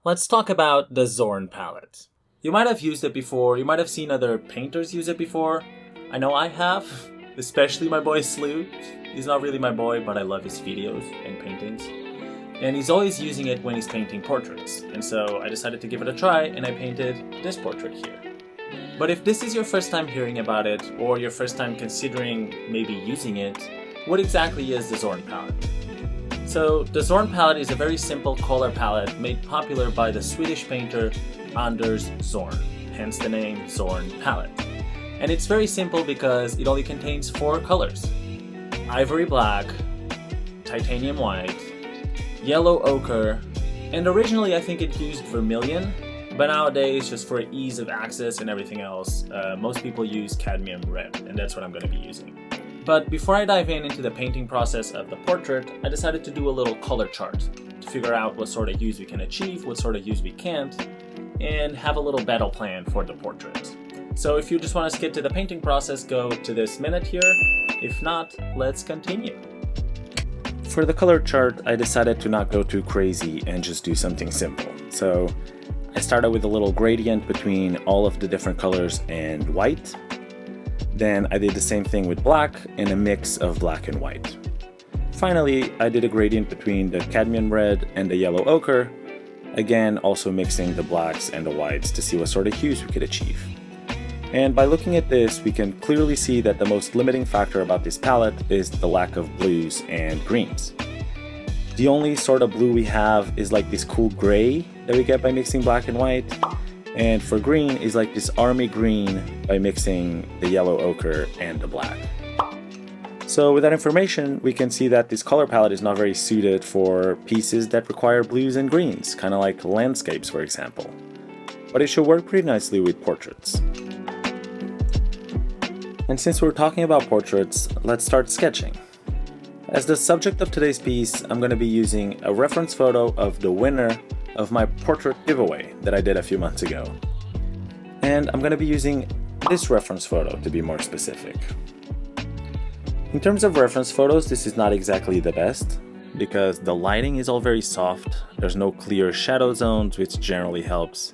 Let's talk about the Zorn Palette. You might have used it before, you might have seen other painters use it before. I know I have, especially my boy Slew. He's not really my boy, but I love his videos and paintings. And he's always using it when he's painting portraits. And so I decided to give it a try and I painted this portrait here. But if this is your first time hearing about it, or your first time considering maybe using it, what exactly is the Zorn Palette? So the Zorn Palette is a very simple color palette made popular by the Swedish painter Anders Zorn, hence the name Zorn Palette. And it's very simple because it only contains 4 colors: ivory black, titanium white, yellow ochre, and originally I think it used vermilion, but nowadays, just for ease of access and everything else, most people use cadmium red, and that's what I'm going to be using. But before I dive into the painting process of the portrait, I decided to do a little color chart to figure out what sort of hues we can achieve, what sort of hues we can't, and have a little battle plan for the portrait. So if you just want to skip to the painting process, go to this minute here. If not, let's continue. For the color chart, I decided to not go too crazy and just do something simple. So I started with a little gradient between all of the different colors and white. Then I did the same thing with black and a mix of black and white. Finally, I did a gradient between the cadmium red and the yellow ochre, again also mixing the blacks and the whites to see what sort of hues we could achieve. And by looking at this, we can clearly see that the most limiting factor about this palette is the lack of blues and greens. The only sort of blue we have is like this cool gray that we get by mixing black and white. And for green is like this army green by mixing the yellow ochre and the black. So with that information, we can see that this color palette is not very suited for pieces that require blues and greens, kind of like landscapes, for example. But it should work pretty nicely with portraits. And since we're talking about portraits, let's start sketching. As the subject of today's piece, I'm going to be using a reference photo of the winner of my portrait giveaway that I did a few months ago. And I'm going to be using this reference photo to be more specific. In terms of reference photos, this is not exactly the best because the lighting is all very soft, there's no clear shadow zones, which generally helps.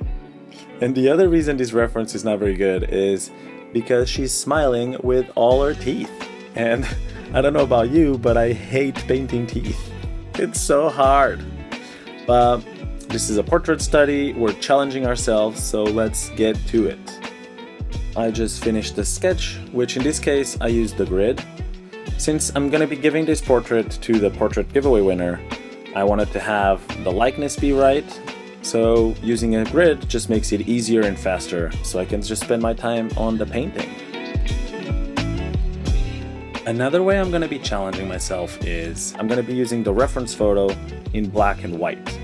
And the other reason this reference is not very good is because she's smiling with all her teeth. And I don't know about you, but I hate painting teeth. It's so hard. But this is a portrait study, we're challenging ourselves, so let's get to it. I just finished the sketch, which in this case I used the grid. Since I'm going to be giving this portrait to the portrait giveaway winner, I wanted to have the likeness be right, so using a grid just makes it easier and faster, so I can just spend my time on the painting. Another way I'm going to be challenging myself is I'm going to be using the reference photo in black and white.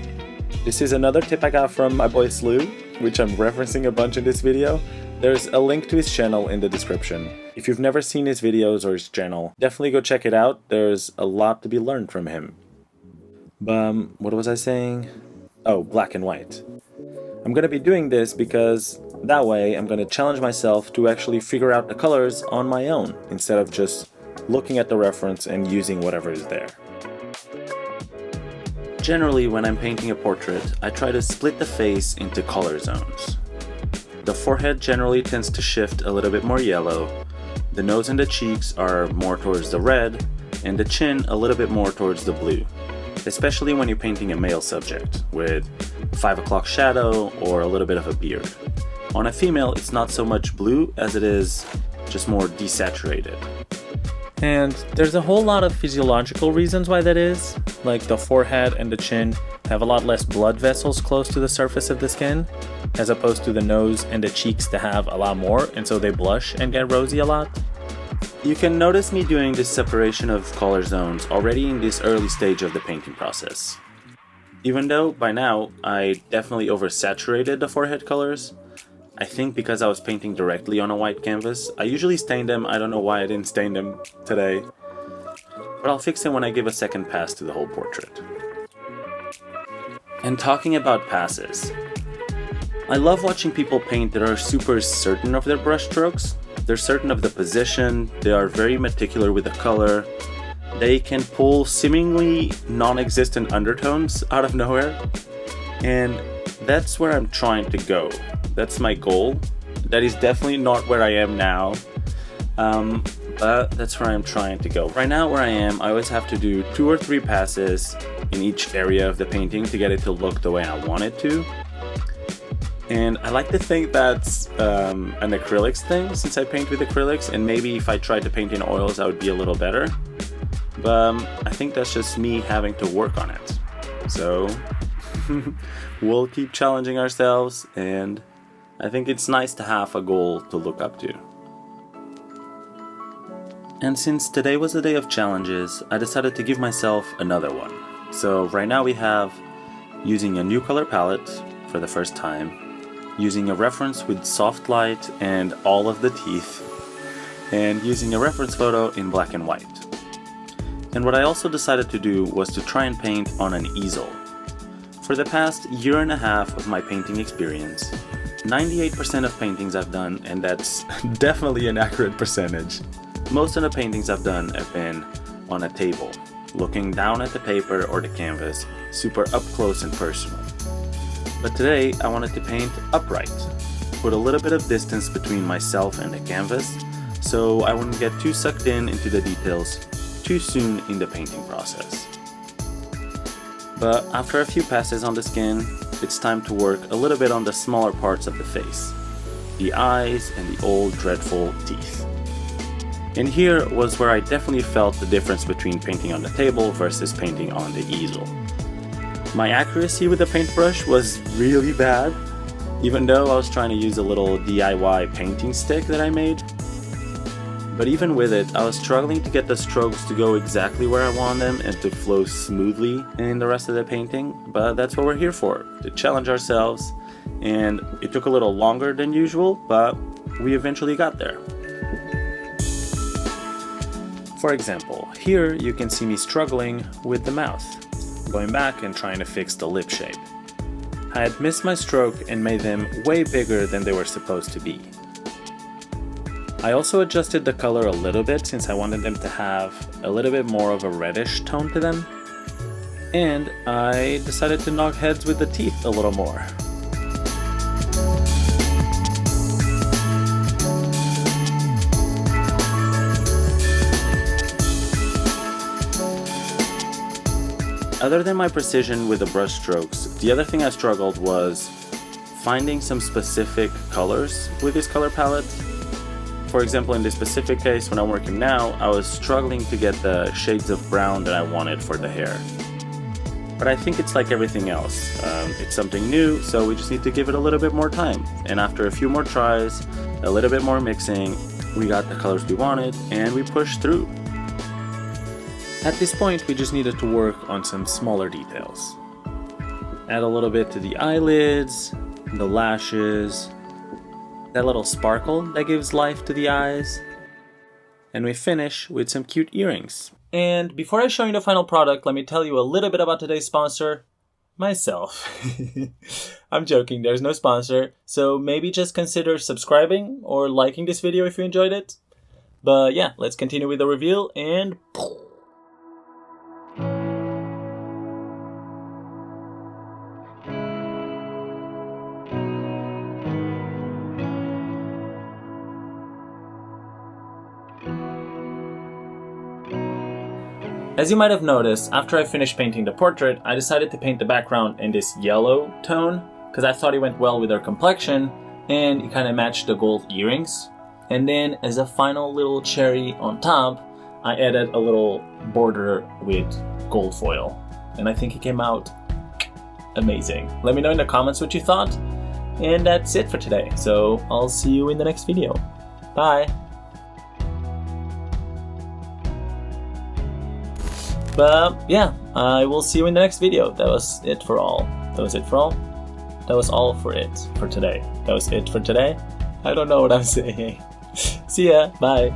This is another tip I got from my boy Slew, which I'm referencing a bunch in this video. There's a link to his channel in the description. If you've never seen his videos or his channel, definitely go check it out. There's a lot to be learned from him. What was I saying? Oh, black and white. I'm going to be doing this because that way I'm going to challenge myself to actually figure out the colors on my own instead of just looking at the reference and using whatever is there. Generally, when I'm painting a portrait, I try to split the face into color zones. The forehead generally tends to shift a little bit more yellow, the nose and the cheeks are more towards the red, and the chin a little bit more towards the blue, especially when you're painting a male subject with 5 o'clock shadow or a little bit of a beard. On a female, it's not so much blue as it is just more desaturated. And there's a whole lot of physiological reasons why that is, like the forehead and the chin have a lot less blood vessels close to the surface of the skin, as opposed to the nose and the cheeks that have a lot more, and so they blush and get rosy a lot. You can notice me doing this separation of color zones already in this early stage of the painting process. Even though by now I definitely oversaturated the forehead colors, I think because I was painting directly on a white canvas. I usually stain them, I don't know why I didn't stain them today, but I'll fix them when I give a second pass to the whole portrait. And talking about passes, I love watching people paint that are super certain of their brush strokes. They're certain of the position, they are very meticulous with the color, they can pull seemingly non-existent undertones out of nowhere, and that's where I'm trying to go. That's my goal. That is definitely not where I am now, but that's where I'm trying to go. Right now where I am, I always have to do 2 or 3 passes in each area of the painting to get it to look the way I want it to. And I like to think that's an acrylics thing, since I paint with acrylics, and maybe if I tried to paint in oils I would be a little better. But I think that's just me having to work on it. So we'll keep challenging ourselves, and I think it's nice to have a goal to look up to. And since today was a day of challenges, I decided to give myself another one. So right now we have using a new color palette for the first time, using a reference with soft light and all of the teeth, and using a reference photo in black and white. And what I also decided to do was to try and paint on an easel. For the past year and a half of my painting experience, 98% of paintings I've done, and that's definitely an accurate percentage, most of the paintings I've done have been on a table, looking down at the paper or the canvas, super up close and personal. But today I wanted to paint upright, put a little bit of distance between myself and the canvas, so I wouldn't get too sucked into the details too soon in the painting process. But after a few passes on the skin, it's time to work a little bit on the smaller parts of the face, the eyes and the old dreadful teeth. And here was where I definitely felt the difference between painting on the table versus painting on the easel. My accuracy with the paintbrush was really bad, even though I was trying to use a little DIY painting stick that I made. But even with it, I was struggling to get the strokes to go exactly where I want them and to flow smoothly in the rest of the painting. But that's what we're here for, to challenge ourselves. And it took a little longer than usual, but we eventually got there. For example, here you can see me struggling with the mouth, going back and trying to fix the lip shape. I had missed my stroke and made them way bigger than they were supposed to be. I also adjusted the color a little bit since I wanted them to have a little bit more of a reddish tone to them. And I decided to knock heads with the teeth a little more. Other than my precision with the brush strokes, the other thing I struggled was finding some specific colors with this color palette. For example, in this specific case, when I'm working now, I was struggling to get the shades of brown that I wanted for the hair. But I think it's like everything else. It's something new, so we just need to give it a little bit more time. And after a few more tries, a little bit more mixing, we got the colors we wanted, and we pushed through. At this point, we just needed to work on some smaller details. Add a little bit to the eyelids, the lashes, that little sparkle that gives life to the eyes, and we finish with some cute earrings. And before I show you the final product, let me tell you a little bit about today's sponsor, myself. I'm joking, there's no sponsor, so maybe just consider subscribing or liking this video if you enjoyed it. But yeah, let's continue with the reveal and... As you might have noticed, after I finished painting the portrait, I decided to paint the background in this yellow tone because I thought it went well with her complexion and it kind of matched the gold earrings. And then as a final little cherry on top, I added a little border with gold foil. And I think it came out amazing. Let me know in the comments what you thought. And that's it for today. So I'll see you in the next video. Bye! But yeah, I will see you in the next video. That was it for all. That was it for all? That was all for it for today. That was it for today? I don't know what I'm saying. See ya, bye.